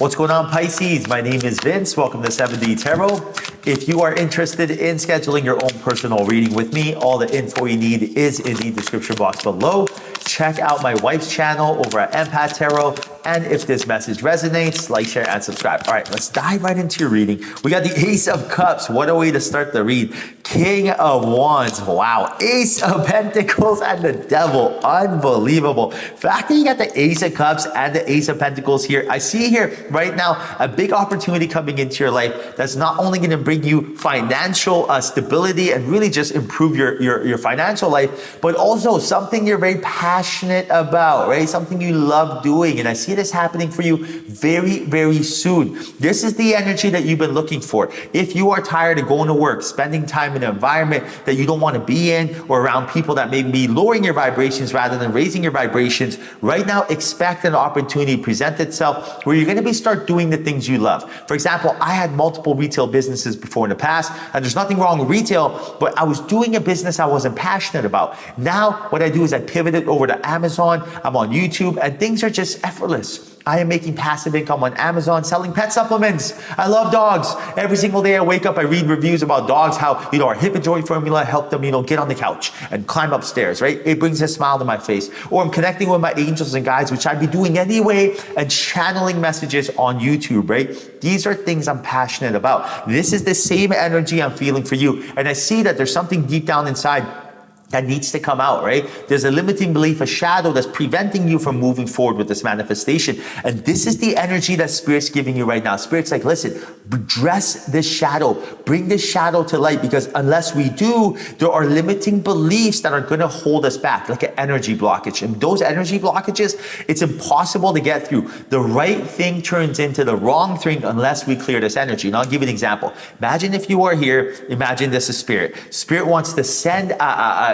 What's going on, Pisces? My name is Vince. Welcome to 7D Tarot. If you are interested in scheduling your own personal reading with me, all the info you need is in the description box below. Check out my wife's channel over at Empath Tarot. And if this message resonates, like, share, and subscribe. All right, let's dive right into your reading. We got the Ace of Cups. What a way to start the read. King of Wands. Wow. Ace of Pentacles and the Devil. Unbelievable. The fact that you got the Ace of Cups and the Ace of Pentacles here, I see here right now a big opportunity coming into your life that's not only going to bring you financial stability and really just improve your financial life, but also something you're very passionate about, right? Something you love doing. And I see this happening for you very, very soon. This is the energy that you've been looking for. If you are tired of going to work, spending time in an environment that you don't want to be in, or around people that may be lowering your vibrations rather than raising your vibrations, right now expect an opportunity to present itself where you're going to start doing the things you love. For example, I had multiple retail businesses before in the past, and there's nothing wrong with retail, but I was doing a business I wasn't passionate about. Now, what I do is I pivoted over to Amazon. I'm on YouTube, and things are just effortless. I am making passive income on Amazon selling pet supplements. I love dogs. Every single day I wake up, I read reviews about dogs, how, our hip and joint formula helped them, get on the couch and climb upstairs, right? It brings a smile to my face. Or I'm connecting with my angels and guides, which I'd be doing anyway, and channeling messages on YouTube, right? These are things I'm passionate about. This is the same energy I'm feeling for you. And I see that there's something deep down inside that needs to come out, right? There's a limiting belief, a shadow that's preventing you from moving forward with this manifestation. And this is the energy that Spirit's giving you right now. Spirit's like, listen, dress this shadow, bring this shadow to light, because unless we do, there are limiting beliefs that are gonna hold us back, like an energy blockage. And those energy blockages, it's impossible to get through. The right thing turns into the wrong thing unless we clear this energy. And I'll give you an example. Imagine if you are here, imagine this is Spirit. Spirit wants to send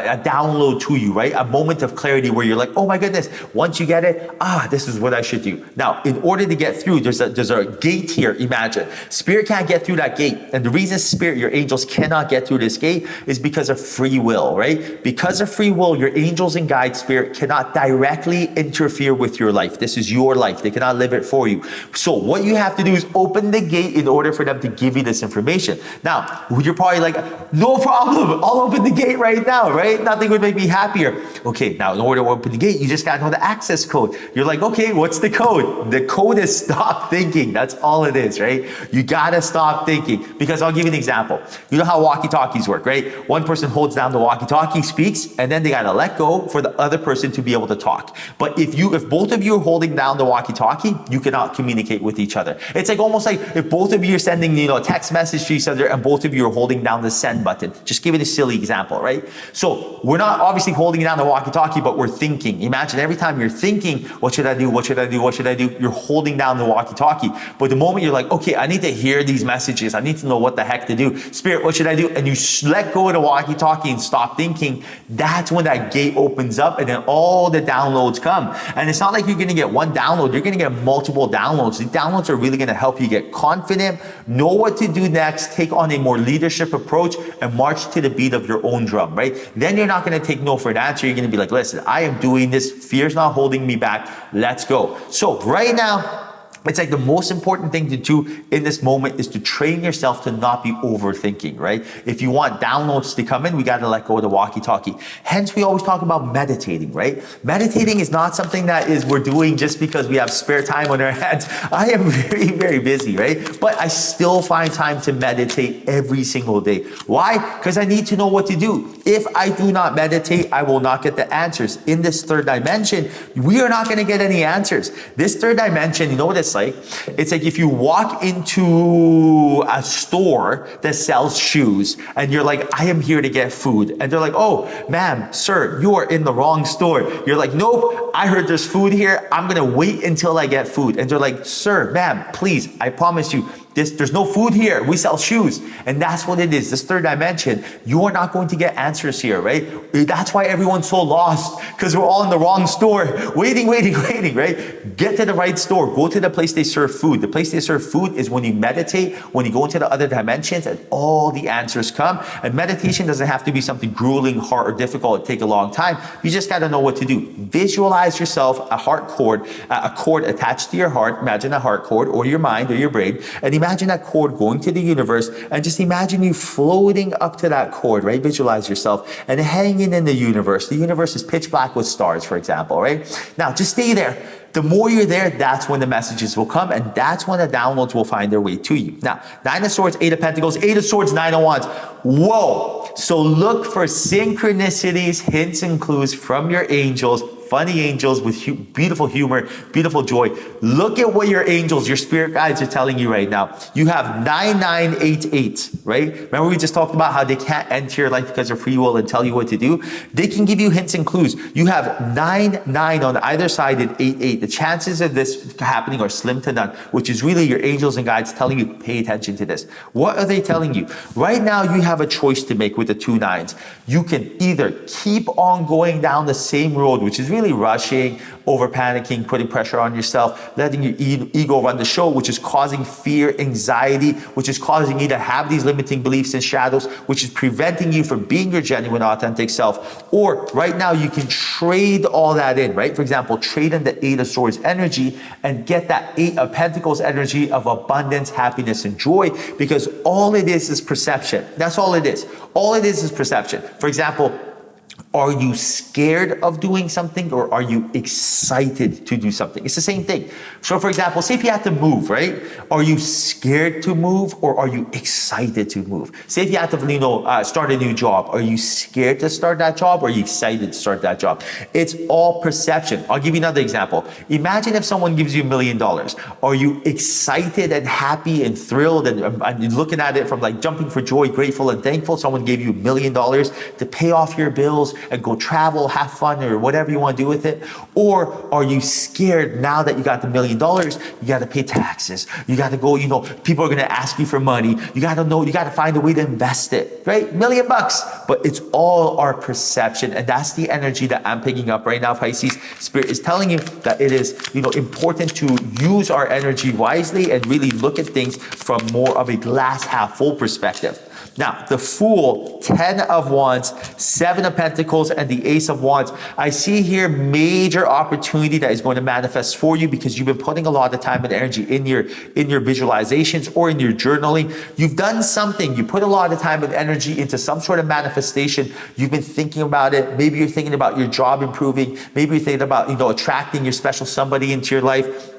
a download to you, right? A moment of clarity where you're like, oh my goodness, once you get it, this is what I should do. Now, in order to get through, there's a gate here, imagine. Spirit can't get through that gate. And the reason Spirit, your angels cannot get through this gate is because of free will, right? Because of free will, your angels and guide Spirit cannot directly interfere with your life. This is your life. They cannot live it for you. So what you have to do is open the gate in order for them to give you this information. Now, you're probably like, no problem. I'll open the gate right now, right? Nothing would make me happier. Okay, now in order to open the gate, you just gotta know the access code. You're like, okay, what's the code? The code is stop thinking. That's all it is, right? You gotta stop thinking. Because I'll give you an example. You know how walkie-talkies work, right? One person holds down the walkie-talkie, speaks, and then they gotta let go for the other person to be able to talk. But if both of you are holding down the walkie-talkie, you cannot communicate with each other. It's like almost like if both of you are sending, a text message to each other and both of you are holding down the send button. Just give it a silly example, right? So we're not obviously holding down the walkie-talkie, but we're thinking. Imagine every time you're thinking, what should I do? What should I do? What should I do? You're holding down the walkie-talkie. But the moment you're like, okay, I need to hear these messages. I need to know what the heck to do. Spirit, what should I do? And you let go of the walkie-talkie and stop thinking. That's when that gate opens up and then all the downloads come. And it's not like you're going to get one download. You're going to get multiple downloads. The downloads are really going to help you get confident, know what to do next, take on a more leadership approach, and march to the beat of your own drum, right? Then you're not going to take no for an answer. You're going to be like, listen, I am doing this. Fear's not holding me back. Let's go. So right now, it's like the most important thing to do in this moment is to train yourself to not be overthinking, right? If you want downloads to come in, we got to let go of the walkie-talkie. Hence, we always talk about meditating, right? Meditating is not something that we're doing just because we have spare time on our hands. I am very, very busy, right? But I still find time to meditate every single day. Why? Because I need to know what to do. If I do not meditate, I will not get the answers. In this third dimension, we are not going to get any answers. This third dimension, you know what it's like? It's like if you walk into a store that sells shoes and you're like, I am here to get food. And they're like, oh, ma'am, sir, you are in the wrong store. You're like, nope, I heard there's food here. I'm going to wait until I get food. And they're like, sir, ma'am, please, I promise you, There's no food here. We sell shoes. And that's what it is. This third dimension, you are not going to get answers here, right? That's why everyone's so lost, because we're all in the wrong store, waiting, right? Get to the right store. Go to the place they serve food. The place they serve food is when you meditate, when you go into the other dimensions, and all the answers come. And meditation doesn't have to be something grueling, hard, or difficult. It take a long time. You just got to know what to do. Visualize yourself a cord attached to your heart. Imagine a heart cord, or your mind, or your brain, and imagine that cord going to the universe, and just imagine you floating up to that cord, right? Visualize yourself and hanging in the universe. The universe is pitch black with stars, for example, right? Now, just stay there. The more you're there, that's when the messages will come, and that's when the downloads will find their way to you. Now, 9 of Swords, 8 of Pentacles, 8 of Swords, 9 of Wands. Whoa! So look for synchronicities, hints, and clues from your angels, funny angels with beautiful humor, beautiful joy. Look at what your angels, your spirit guides are telling you right now. You have 9988, right? Remember we just talked about how they can't enter your life because of free will and tell you what to do? They can give you hints and clues. You have 99 on either side and 88. The chances of this happening are slim to none, which is really your angels and guides telling you, pay attention to this. What are they telling you? Right now you have a choice to make with the 2 9s. You can either keep on going down the same road, which is really rushing, over panicking, putting pressure on yourself, letting your ego run the show, which is causing fear, anxiety, which is causing you to have these limiting beliefs and shadows, which is preventing you from being your genuine, authentic self. Or right now you can trade all that in, right? For example, trade in the 8 of Swords energy and get that 8 of Pentacles energy of abundance, happiness, and joy, because all it is perception. That's all it is. All it is perception. For example, are you scared of doing something, or are you excited to do something? It's the same thing. So for example, say if you have to move, right? Are you scared to move, or are you excited to move? Say if you have to, start a new job. Are you scared to start that job, or are you excited to start that job? It's all perception. I'll give you another example. Imagine if someone gives you $1 million. Are you excited and happy and thrilled and looking at it from like jumping for joy, grateful and thankful? Someone gave you $1 million to pay off your bills and go travel, have fun, or whatever you want to do with it? Or are you scared now that you got the $1 million, you got to pay taxes, you got to go, people are going to ask you for money, you got to find a way to invest it, right? $1 million. But it's all our perception, and that's the energy that I'm picking up right now, Pisces. Spirit is telling you that it is, important to use our energy wisely and really look at things from more of a glass half full perspective. Now, the Fool, 10 of Wands, 7 of Pentacles, and the Ace of Wands. I see here major opportunity that is going to manifest for you because you've been putting a lot of time and energy in your visualizations or in your journaling. You've done something. You put a lot of time and energy into some sort of manifestation. You've been thinking about it. Maybe you're thinking about your job improving. Maybe you're thinking about, attracting your special somebody into your life.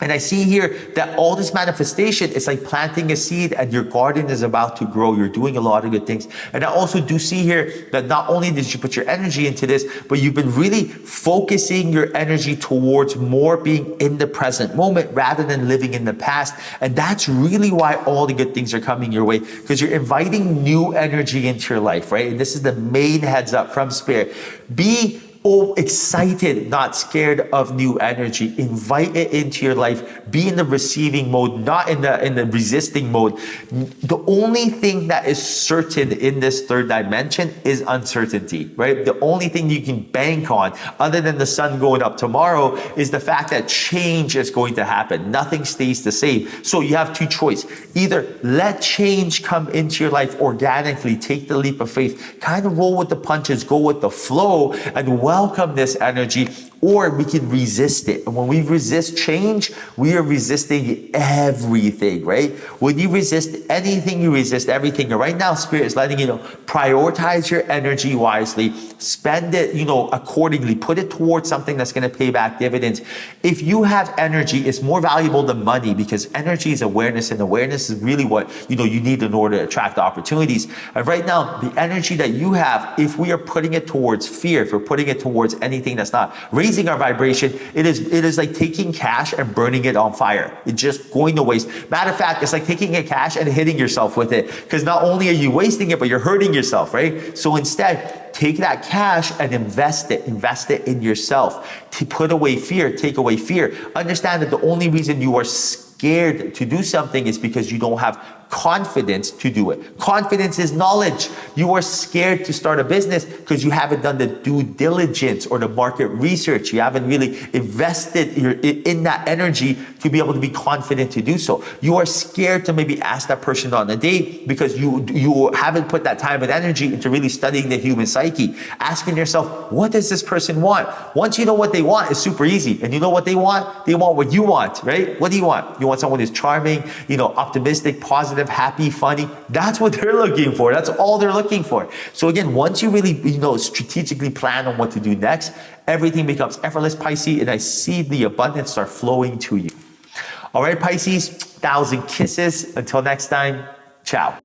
And I see here that all this manifestation is like planting a seed, and your garden is about to grow. You're doing a lot of good things. And I also do see here that not only did you put your energy into this, but you've been really focusing your energy towards more being in the present moment rather than living in the past. And that's really why all the good things are coming your way, because you're inviting new energy into your life, right? And this is the main heads up from Spirit. Be excited, not scared of new energy. Invite it into your life. Be in the receiving mode, not in the resisting mode. The only thing that is certain in this third dimension is uncertainty, right? The only thing you can bank on, other than the sun going up tomorrow, is the fact that change is going to happen. Nothing stays the same. So you have two choices. Either let change come into your life organically, take the leap of faith, kind of roll with the punches, go with the flow, and welcome this energy, or we can resist it. And when we resist change, we are resisting everything, right? When you resist anything, you resist everything. And right now, Spirit is letting you know, prioritize your energy wisely, spend it, accordingly, put it towards something that's going to pay back dividends. If you have energy, it's more valuable than money, because energy is awareness, and awareness is really what, you need in order to attract opportunities. And right now, the energy that you have, if we are putting it towards fear, if we're putting it towards anything that's not raising our vibration, it is like taking cash and burning it on fire. It's just going to waste. Matter of fact, it's like taking a cash and hitting yourself with it, because not only are you wasting it, but you're hurting yourself, right? So instead, take that cash and invest it in yourself. To put away fear, take away fear. Understand that the only reason you are scared to do something is because you don't have confidence to do it. Confidence is knowledge. You are scared to start a business because you haven't done the due diligence or the market research. You haven't really invested in that energy to be able to be confident to do so. You are scared to maybe ask that person on a date because you haven't put that time and energy into really studying the human psyche. Asking yourself, what does this person want? Once you know what they want, it's super easy. And you know what they want what you want, right? What do you want? You want someone who's charming, optimistic, positive, happy, funny. That's what they're looking for. That's all they're looking for. So again, once you really, strategically plan on what to do next, everything becomes effortless, Pisces, and I see the abundance start flowing to you. All right, Pisces, 1,000 kisses. Until next time, ciao.